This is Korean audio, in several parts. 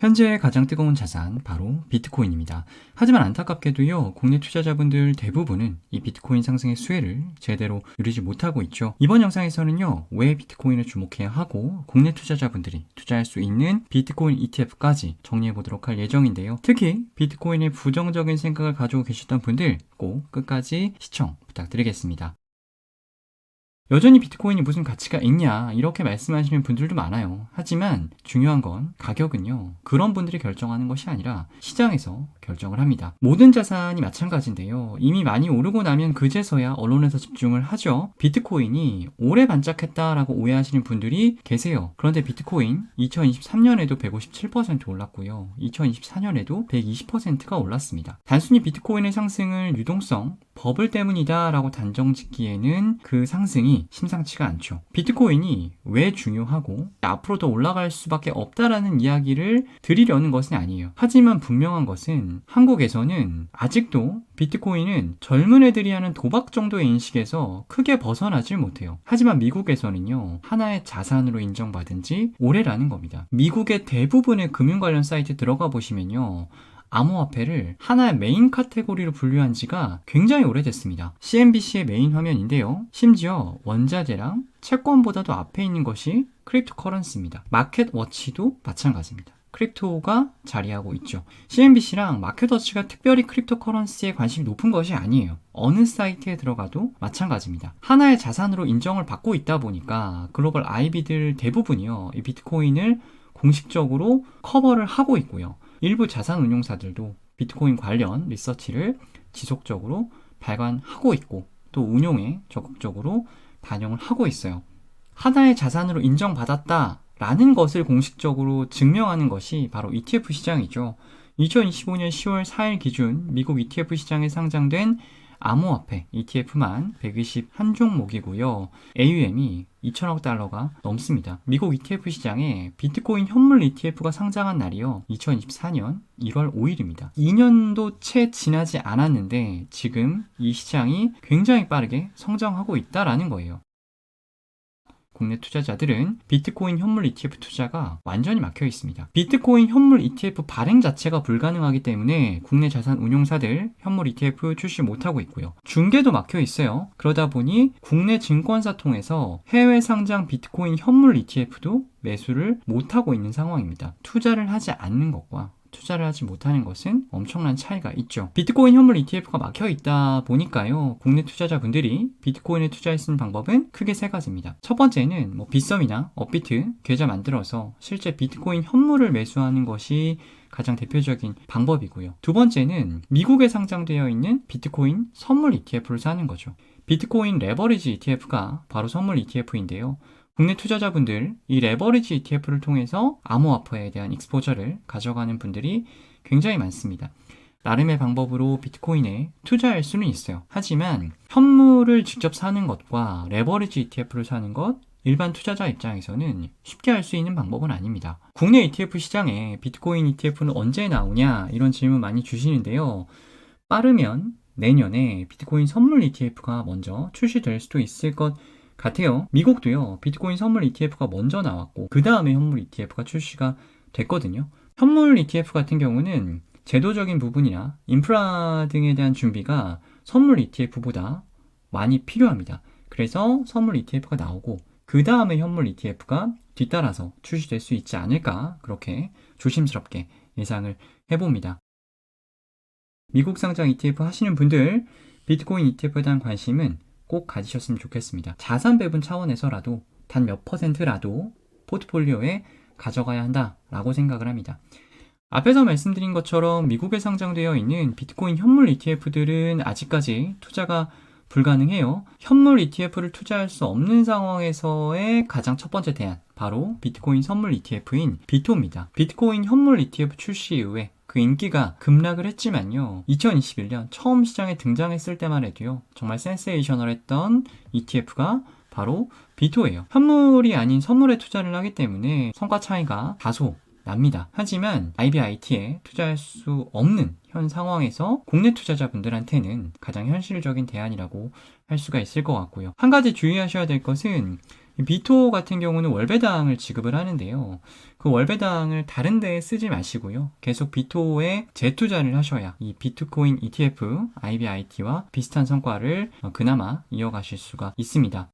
현재 가장 뜨거운 자산 바로 비트코인입니다. 하지만 안타깝게도요, 국내 투자자분들 대부분은 이 비트코인 상승의 수혜를 제대로 누리지 못하고 있죠. 이번 영상에서는요, 왜 비트코인을 주목해야 하고 국내 투자자분들이 투자할 수 있는 비트코인 ETF까지 정리해 보도록 할 예정인데요. 특히 비트코인에 부정적인 생각을 가지고 계셨던 분들 꼭 끝까지 시청 부탁드리겠습니다. 여전히 비트코인이 무슨 가치가 있냐 이렇게 말씀하시는 분들도 많아요. 하지만 중요한 건 가격은요, 그런 분들이 결정하는 것이 아니라 시장에서 결정을 합니다. 모든 자산이 마찬가지인데요, 이미 많이 오르고 나면 그제서야 언론에서 집중을 하죠. 비트코인이 오래 반짝했다라고 오해하시는 분들이 계세요. 그런데 비트코인 2023년에도 157% 올랐고요, 2024년에도 120%가 올랐습니다. 단순히 비트코인의 상승을 유동성, 버블 때문이다 라고 단정 짓기에는 그 상승이 심상치가 않죠. 비트코인이 왜 중요하고 앞으로 더 올라갈 수밖에 없다라는 이야기를 드리려는 것은 아니에요. 하지만 분명한 것은 한국에서는 아직도 비트코인은 젊은 애들이 하는 도박 정도의 인식에서 크게 벗어나질 못해요. 하지만 미국에서는요, 하나의 자산으로 인정받은 지 오래라는 겁니다. 미국의 대부분의 금융 관련 사이트 들어가 보시면요, 암호화폐를 하나의 메인 카테고리로 분류한 지가 굉장히 오래됐습니다. CNBC의 메인 화면인데요, 심지어 원자재랑 채권보다도 앞에 있는 것이 크립토 커런시입니다. 마켓워치도 마찬가지입니다. 크립토가 자리하고 있죠. CNBC랑 마켓워치가 특별히 크립토 커런시에 관심이 높은 것이 아니에요. 어느 사이트에 들어가도 마찬가지입니다. 하나의 자산으로 인정을 받고 있다 보니까 글로벌 IB들 대부분이요, 이 비트코인을 공식적으로 커버를 하고 있고요. 일부 자산운용사들도 비트코인 관련 리서치를 지속적으로 발간하고 있고 또 운용에 적극적으로 반영을 하고 있어요. 하나의 자산으로 인정받았다라는 것을 공식적으로 증명하는 것이 바로 ETF 시장이죠. 2025년 10월 4일 기준 미국 ETF 시장에 상장된 암호화폐 ETF만 121종목이고요. AUM이 2천억 달러가 넘습니다. 미국 ETF 시장에 비트코인 현물 ETF가 상장한 날이요, 2024년 1월 5일입니다. 2년도 채 지나지 않았는데 지금 이 시장이 굉장히 빠르게 성장하고 있다라는 거예요. 국내 투자자들은 비트코인 현물 ETF 투자가 완전히 막혀 있습니다. 비트코인 현물 ETF 발행 자체가 불가능하기 때문에 국내 자산 운용사들 현물 ETF 출시 못하고 있고요. 중개도 막혀 있어요. 그러다 보니 국내 증권사 통해서 해외 상장 비트코인 현물 ETF도 매수를 못하고 있는 상황입니다. 투자를 하지 않는 것과 투자를 하지 못하는 것은 엄청난 차이가 있죠. 비트코인 현물 ETF가 막혀 있다 보니까요, 국내 투자자분들이 비트코인에 투자할 수 있는 방법은 크게 세 가지입니다. 첫 번째는 빗썸이나 업비트 계좌 만들어서 실제 비트코인 현물을 매수하는 것이 가장 대표적인 방법이고요. 두 번째는 미국에 상장되어 있는 비트코인 선물 ETF를 사는 거죠. 비트코인 레버리지 ETF가 바로 선물 ETF인데요. 국내 투자자분들, 이 레버리지 ETF를 통해서 암호화폐에 대한 익스포저를 가져가는 분들이 굉장히 많습니다. 나름의 방법으로 비트코인에 투자할 수는 있어요. 하지만 현물을 직접 사는 것과 레버리지 ETF를 사는 것, 일반 투자자 입장에서는 쉽게 할 수 있는 방법은 아닙니다. 국내 ETF 시장에 비트코인 ETF는 언제 나오냐 이런 질문 많이 주시는데요. 빠르면 내년에 비트코인 선물 ETF가 먼저 출시될 수도 있을 것 같아요. 미국도요, 비트코인 선물 ETF가 먼저 나왔고 그 다음에 현물 ETF가 출시가 됐거든요. 현물 ETF 같은 경우는 제도적인 부분이나 인프라 등에 대한 준비가 선물 ETF보다 많이 필요합니다. 그래서 선물 ETF가 나오고 그 다음에 현물 ETF가 뒤따라서 출시될 수 있지 않을까, 그렇게 조심스럽게 예상을 해봅니다. 미국 상장 ETF 하시는 분들, 비트코인 ETF에 대한 관심은 꼭 가지셨으면 좋겠습니다. 자산 배분 차원에서라도 단 몇 %라도 포트폴리오에 가져가야 한다라고 생각을 합니다. 앞에서 말씀드린 것처럼 미국에 상장되어 있는 비트코인 현물 ETF들은 아직까지 투자가 불가능해요. 현물 ETF를 투자할 수 없는 상황에서의 가장 첫 번째 대안, 바로 비트코인 선물 ETF인 비토입니다. 비트코인 현물 ETF 출시 이후에 그 인기가 급락을 했지만요, 2021년 처음 시장에 등장했을 때만 해도요, 정말 센세이셔널했던 ETF가 바로 비토예요. 현물이 아닌 선물에 투자를 하기 때문에 성과 차이가 다소 납니다. 하지만 IBIT에 투자할 수 없는 현 상황에서 국내 투자자분들한테는 가장 현실적인 대안이라고 할 수가 있을 것 같고요. 한 가지 주의하셔야 될 것은 비토 같은 경우는 월배당을 지급을 하는데요. 그 월배당을 다른 데에 쓰지 마시고요. 계속 비토에 재투자를 하셔야 이 비트코인 ETF, IBIT와 비슷한 성과를 그나마 이어가실 수가 있습니다.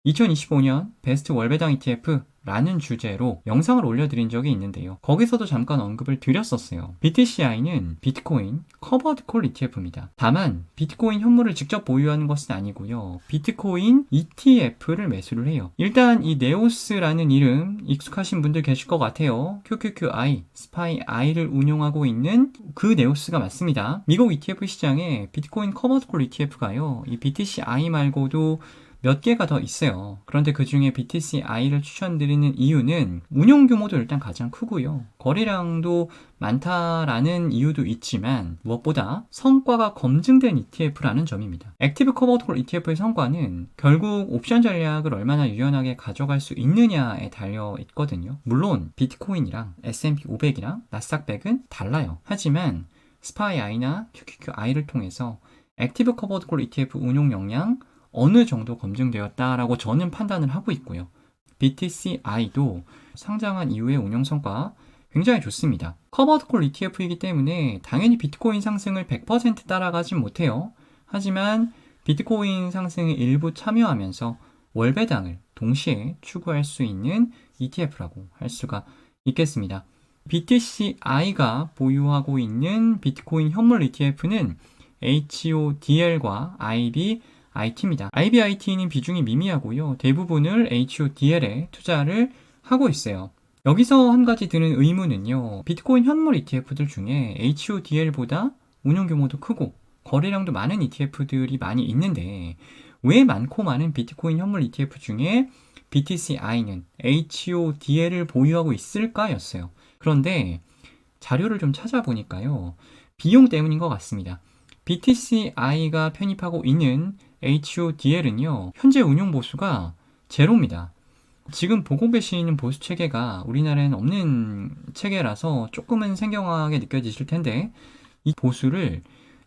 2025년 베스트 월배당 ETF라는 주제로 영상을 올려드린 적이 있는데요. 거기서도 잠깐 언급을 드렸었어요. BTCI는 비트코인 커버드 콜 ETF입니다. 다만 비트코인 현물을 직접 보유하는 것은 아니고요. 비트코인 ETF를 매수를 해요. 일단 이 네오스라는 이름 익숙하신 분들 계실 것 같아요. QQQI, SPY-I를 운용하고 있는 그 네오스가 맞습니다. 미국 ETF 시장에 비트코인 커버드 콜 ETF가요. 이 BTCI 말고도 몇 개가 더 있어요. 그런데 그 중에 BTCI를 추천드리는 이유는 운용 규모도 일단 가장 크고요. 거래량도 많다라는 이유도 있지만 무엇보다 성과가 검증된 ETF라는 점입니다. 액티브 커버드 콜 ETF의 성과는 결국 옵션 전략을 얼마나 유연하게 가져갈 수 있느냐에 달려 있거든요. 물론 비트코인이랑 S&P 500이랑 나스닥 100은 달라요. 하지만 SPY-I나 QQQI를 통해서 액티브 커버드 콜 ETF 운용 역량 어느 정도 검증되었다라고 저는 판단을 하고 있고요. BTCI도 상장한 이후의 운영 성과 굉장히 좋습니다. 커버드 콜 ETF이기 때문에 당연히 비트코인 상승을 100% 따라가진 못해요. 하지만 비트코인 상승에 일부 참여하면서 월배당을 동시에 추구할 수 있는 ETF라고 할 수가 있겠습니다. BTCI가 보유하고 있는 비트코인 현물 ETF는 HODL과 IBIT입니다. IBIT는 비중이 미미하고요. 대부분을 HODL에 투자를 하고 있어요. 여기서 한 가지 드는 의문은요. 비트코인 현물 ETF들 중에 HODL보다 운용 규모도 크고 거래량도 많은 ETF들이 많이 있는데 왜 많고 많은 비트코인 현물 ETF 중에 BTCI는 HODL을 보유하고 있을까였어요. 그런데 자료를 좀 찾아보니까요. 비용 때문인 것 같습니다. BTCI가 편입하고 있는 HODL은요, 현재 운용 보수가 제로입니다. 지금 보고 계시는 보수 체계가 우리나라에는 없는 체계라서 조금은 생경하게 느껴지실 텐데, 이 보수를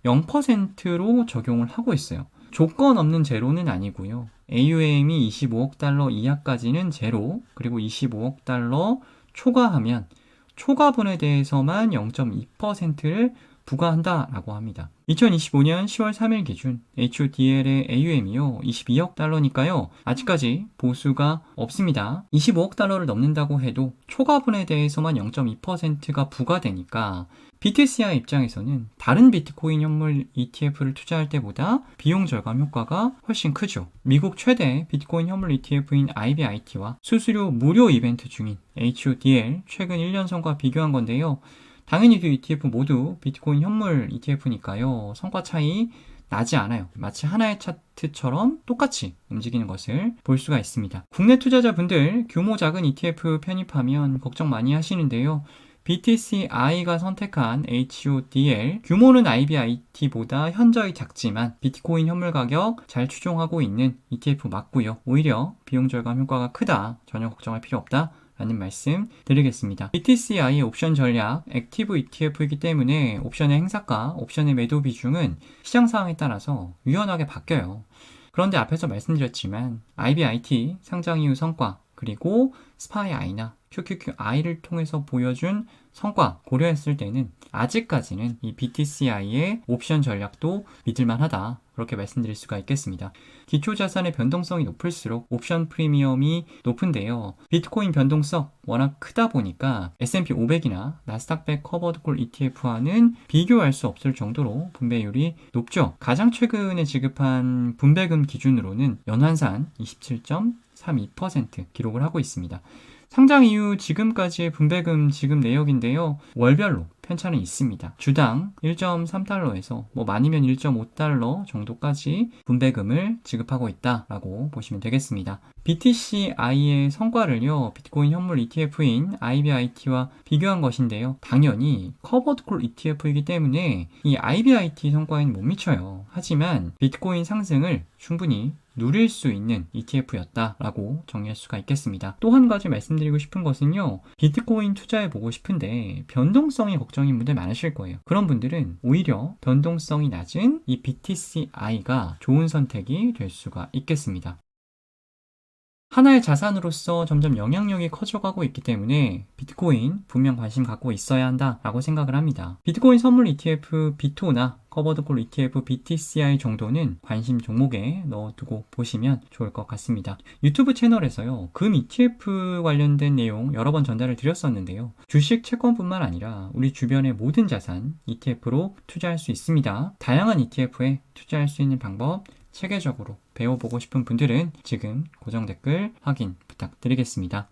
0%로 적용을 하고 있어요. 조건 없는 제로는 아니고요. AUM이 25억 달러 이하까지는 제로, 그리고 25억 달러 초과하면 초과분에 대해서만 0.2%를 부과한다라고 합니다. 2025년 10월 3일 기준 HODL의 AUM이요 22억 달러니까요 아직까지 보수가 없습니다. 25억 달러를 넘는다고 해도 초과분에 대해서만 0.2%가 부과되니까 BTCI 입장에서는 다른 비트코인 현물 ETF를 투자할 때보다 비용 절감 효과가 훨씬 크죠. 미국 최대 비트코인 현물 ETF인 IBIT와 수수료 무료 이벤트 중인 HODL 최근 1년 선과 비교한 건데요. 당연히 두 ETF 모두 비트코인 현물 ETF니까요. 성과 차이 나지 않아요. 마치 하나의 차트처럼 똑같이 움직이는 것을 볼 수가 있습니다. 국내 투자자분들 규모 작은 ETF 편입하면 걱정 많이 하시는데요. BTCI가 선택한 HODL 규모는 IBIT보다 현저히 작지만 비트코인 현물 가격 잘 추종하고 있는 ETF 맞고요. 오히려 비용 절감 효과가 크다. 전혀 걱정할 필요 없다. 라는 말씀 드리겠습니다. BTCI의 옵션 전략 액티브 ETF이기 때문에 옵션의 행사가, 옵션의 매도 비중은 시장 상황에 따라서 유연하게 바뀌어요. 그런데 앞에서 말씀드렸지만 IBIT 상장 이후 성과 그리고 SPY-I나 QQQI를 통해서 보여준 성과 고려했을 때는 아직까지는 이 BTCI의 옵션 전략도 믿을만하다. 그렇게 말씀드릴 수가 있겠습니다. 기초자산의 변동성이 높을수록 옵션 프리미엄이 높은데요. 비트코인 변동성 워낙 크다 보니까 S&P 500이나 나스닥 100 커버드콜 ETF와는 비교할 수 없을 정도로 분배율이 높죠. 가장 최근에 지급한 분배금 기준으로는 연환산 27.32% 기록을 하고 있습니다. 상장 이후 지금까지의 분배금 지급 내역인데요. 월별로 편차는 있습니다. 주당 1.3달러에서 많으면 1.5달러 정도까지 분배금을 지급하고 있다라고 보시면 되겠습니다. BTCI의 성과를요. 비트코인 현물 ETF인 IBIT와 비교한 것인데요. 당연히 커버드콜 ETF이기 때문에 이 IBIT 성과에는 못 미쳐요. 하지만 비트코인 상승을 충분히 누릴 수 있는 ETF였다라고 정리할 수가 있겠습니다. 또 한 가지 말씀드리고 싶은 것은요. 비트코인 투자해보고 싶은데 변동성이 걱정인 분들 많으실 거예요. 그런 분들은 오히려 변동성이 낮은 이 BTCI가 좋은 선택이 될 수가 있겠습니다. 하나의 자산으로서 점점 영향력이 커져가고 있기 때문에 비트코인 분명 관심 갖고 있어야 한다라고 생각을 합니다. 비트코인 선물 ETF 비토나 커버드콜 ETF BTCI 정도는 관심 종목에 넣어두고 보시면 좋을 것 같습니다. 유튜브 채널에서요, 금 ETF 관련된 내용 여러 번 전달을 드렸었는데요. 주식 채권뿐만 아니라 우리 주변의 모든 자산 ETF로 투자할 수 있습니다. 다양한 ETF에 투자할 수 있는 방법 체계적으로 배워보고 싶은 분들은 지금 고정 댓글 확인 부탁드리겠습니다.